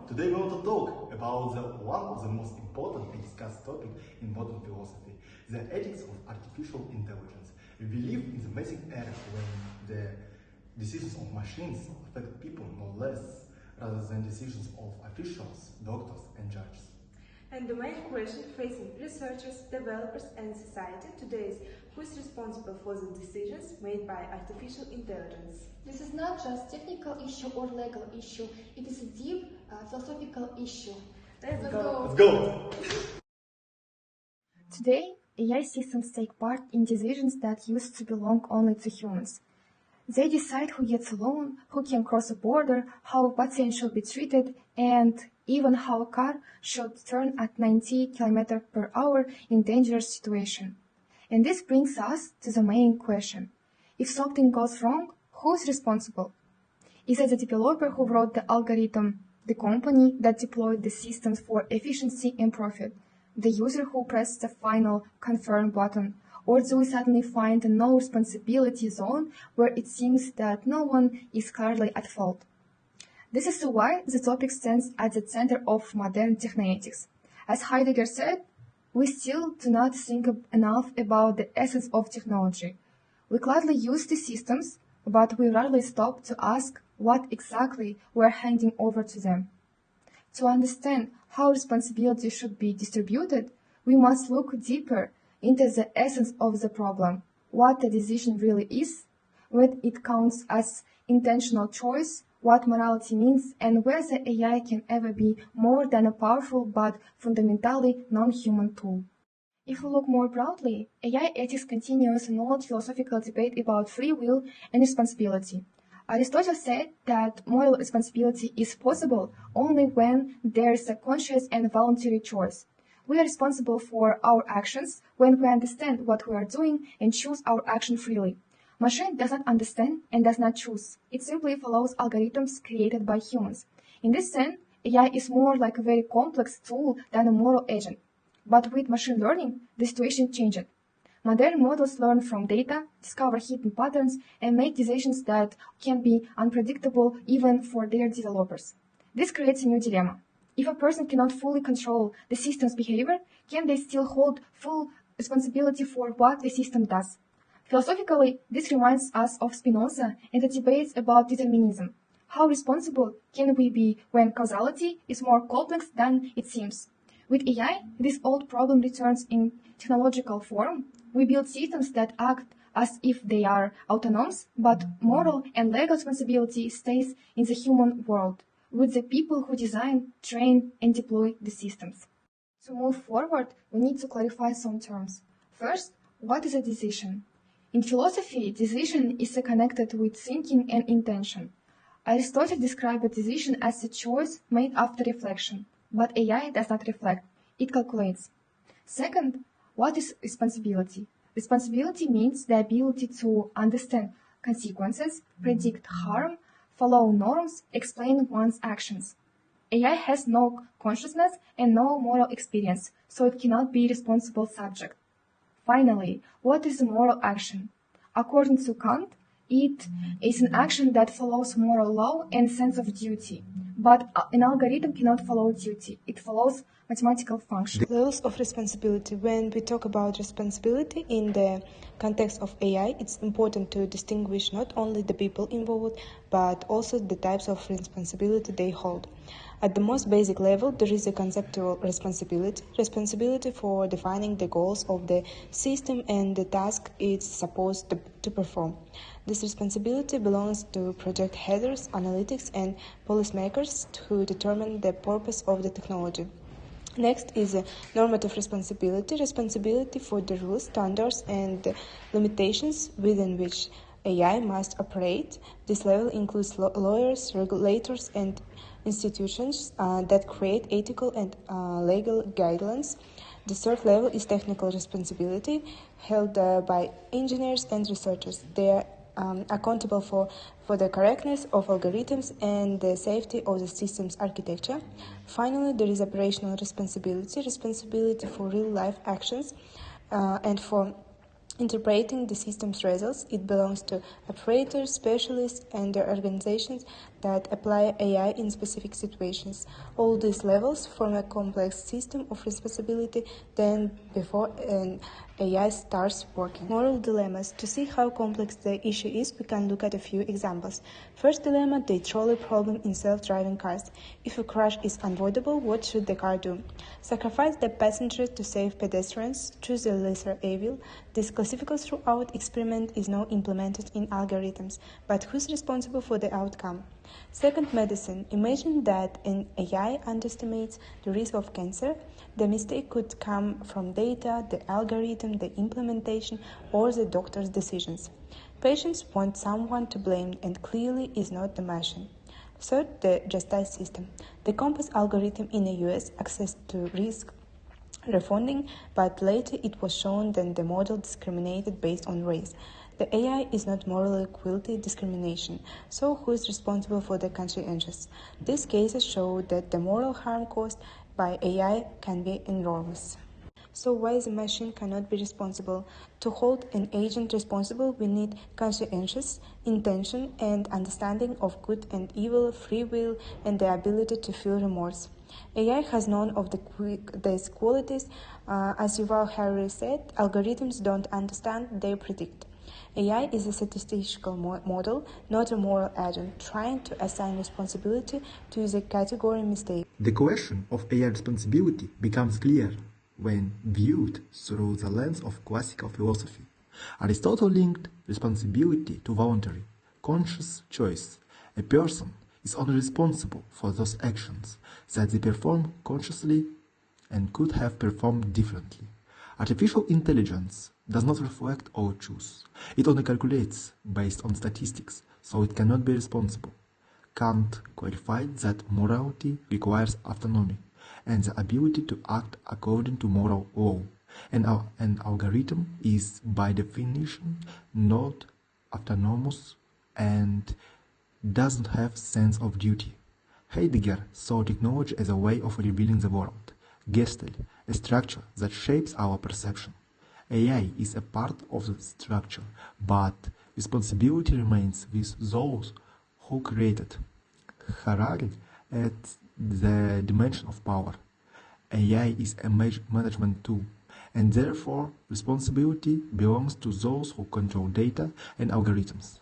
Today we want to talk about one of the most important and discussed topics in modern philosophy, the ethics of artificial intelligence. We live in the amazing era when the decisions of machines affect people no less rather than decisions of officials, doctors and judges. And the main question facing researchers, developers and society today is who is responsible for the decisions made by artificial intelligence? This is not just a technical issue or legal issue, it is a deep philosophical issue. Let's go! Let's go! Today, AI systems take part in decisions that used to belong only to humans. They decide who gets a loan, who can cross a border, how a patient should be treated, and even how a car should turn at 90 km per hour in dangerous situation. And this brings us to the main question. If something goes wrong, who is responsible? Is it the developer who wrote the algorithm, the company that deployed the systems for efficiency and profit, the user who pressed the final confirm button, or do we suddenly find a no responsibility zone where it seems that no one is clearly at fault? This is why the topic stands at the center of modern technoethics. As Heidegger said, we still do not think enough about the essence of technology. We gladly use the systems, but we rarely stop to ask what exactly we're handing over to them. To understand how responsibility should be distributed, we must look deeper into the essence of the problem, what the decision really is, what it counts as intentional choice, what morality means, and whether AI can ever be more than a powerful but fundamentally non-human tool. If we look more broadly, AI ethics continues an old philosophical debate about free will and responsibility. Aristotle said that moral responsibility is possible only when there is a conscious and voluntary choice. We are responsible for our actions when we understand what we are doing and choose our action freely. Machine does not understand and does not choose. It simply follows algorithms created by humans. In this sense, AI is more like a very complex tool than a moral agent. But with machine learning, the situation changed. Modern models learn from data, discover hidden patterns, and make decisions that can be unpredictable even for their developers. This creates a new dilemma. If a person cannot fully control the system's behavior, can they still hold full responsibility for what the system does? Philosophically, this reminds us of Spinoza and the debates about determinism. How responsible can we be when causality is more complex than it seems? With AI, this old problem returns in technological form. We build systems that act as if they are autonomous, but moral and legal responsibility stays in the human world, with the people who design, train, and deploy the systems. To move forward, we need to clarify some terms. First, what is a decision? In philosophy, decision is connected with thinking and intention. Aristotle described a decision as a choice made after reflection, but AI does not reflect, it calculates. Second, what is responsibility? Responsibility means the ability to understand consequences, predict harm, follow norms, explain one's actions. AI has no consciousness and no moral experience, so it cannot be a responsible subject. Finally, what is a moral action? According to Kant, it is an action that follows moral law and sense of duty. But an algorithm cannot follow duty. It follows mathematical function. Levels of responsibility. When we talk about responsibility in the context of AI, it's important to distinguish not only the people involved, but also the types of responsibility they hold. At the most basic level, there is a conceptual responsibility for defining the goals of the system and the task it's supposed to perform. This responsibility belongs to project headers, analytics, and policymakers who determine the purpose of the technology. Next is a normative responsibility for the rules, standards, and limitations within which AI must operate. This level includes lawyers, regulators, and institutions that create ethical and legal guidelines. The third level is technical responsibility, held by engineers and researchers. They are accountable for the correctness of algorithms and the safety of the system's architecture. Finally, there is operational responsibility for real-life actions and for interpreting the system's results. It belongs to operators, specialists, and their organizations that apply AI in specific situations. All these levels form a complex system of responsibility then before an AI starts working. Moral dilemmas. To see how complex the issue is, we can look at a few examples. First dilemma, the trolley problem in self-driving cars. If a crash is unavoidable, what should the car do? Sacrifice the passenger to save pedestrians, choose the lesser evil. This classical throughout experiment is now implemented in algorithms, but who's responsible for the outcome? Second, medicine. Imagine that an AI underestimates the risk of cancer. The mistake could come from data, the algorithm, the implementation, or the doctor's decisions. Patients want someone to blame, and clearly is not the machine. Third, the justice system. The Compass algorithm in the US access to risk refunding, but later it was shown that the model discriminated based on race. The AI is not moral equality discrimination, so who is responsible for the conscientious? These cases show that the moral harm caused by AI can be enormous. So why the machine cannot be responsible? To hold an agent responsible, we need conscientious intention and understanding of good and evil, free will, and the ability to feel remorse. AI has none of these qualities. As Yuval Harari said, algorithms don't understand, they predict. AI is a statistical model, not a moral agent, trying to assign responsibility to the category mistake. The question of AI responsibility becomes clear when viewed through the lens of classical philosophy. Aristotle linked responsibility to voluntary, conscious choice. A person is only responsible for those actions that they perform consciously and could have performed differently. Artificial intelligence does not reflect or choose. It only calculates based on statistics, so it cannot be responsible. Kant clarified that morality requires autonomy and the ability to act according to moral law. An algorithm is, by definition, not autonomous and doesn't have sense of duty. Heidegger saw technology as a way of revealing the world. Gestalt, a structure that shapes our perception. AI is a part of the structure, but responsibility remains with those who created. Harari adds the dimension of power. AI is a management tool, and therefore responsibility belongs to those who control data and algorithms.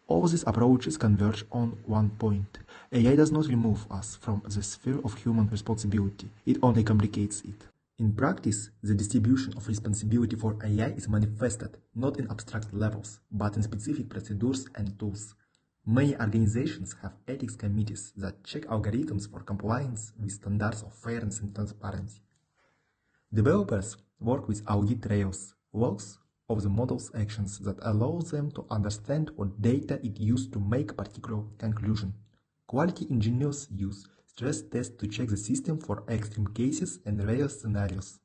All these approaches converge on one point. AI does not remove us from the sphere of human responsibility, it only complicates it. In practice, the distribution of responsibility for AI is manifested not in abstract levels, but in specific procedures and tools. Many organizations have ethics committees that check algorithms for compliance with standards of fairness and transparency. Developers work with audit trails, logs of the model's actions that allow them to understand what data it used to make a particular conclusion. Quality engineers use stress tests to check the system for extreme cases and various scenarios.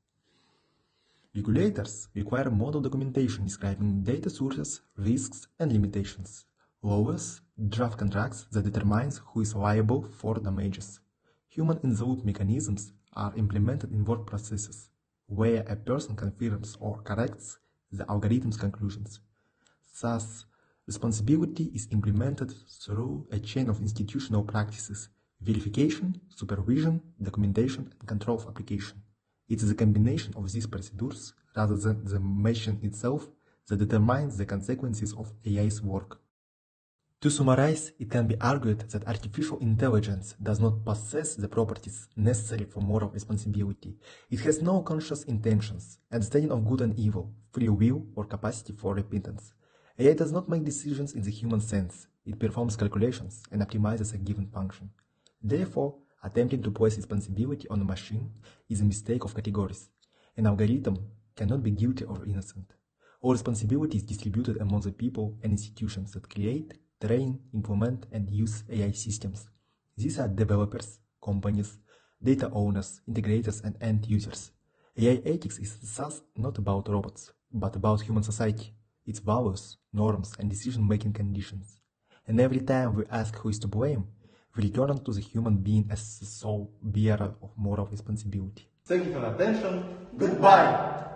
Regulators require model documentation describing data sources, risks, and limitations. Lawyers draft contracts that determines who is liable for damages. Human-in-the-loop mechanisms are implemented in work processes, where a person confirms or corrects the algorithm's conclusions. Thus, responsibility is implemented through a chain of institutional practices: verification, supervision, documentation, and control of application. It is a combination of these procedures, rather than the machine itself, that determines the consequences of AI's work. To summarize, it can be argued that artificial intelligence does not possess the properties necessary for moral responsibility. It has no conscious intentions, understanding of good and evil, free will, or capacity for repentance. AI does not make decisions in the human sense. It performs calculations and optimizes a given function. Therefore, attempting to place responsibility on a machine is a mistake of categories. An algorithm cannot be guilty or innocent. All responsibility is distributed among the people and institutions that create, train, implement, and use AI systems. These are developers, companies, data owners, integrators, and end users. AI ethics is thus not about robots, but about human society, its values, norms, and decision-making conditions. And every time we ask who is to blame, we return to the human being as the sole bearer of moral responsibility. Thank you for your attention. Goodbye!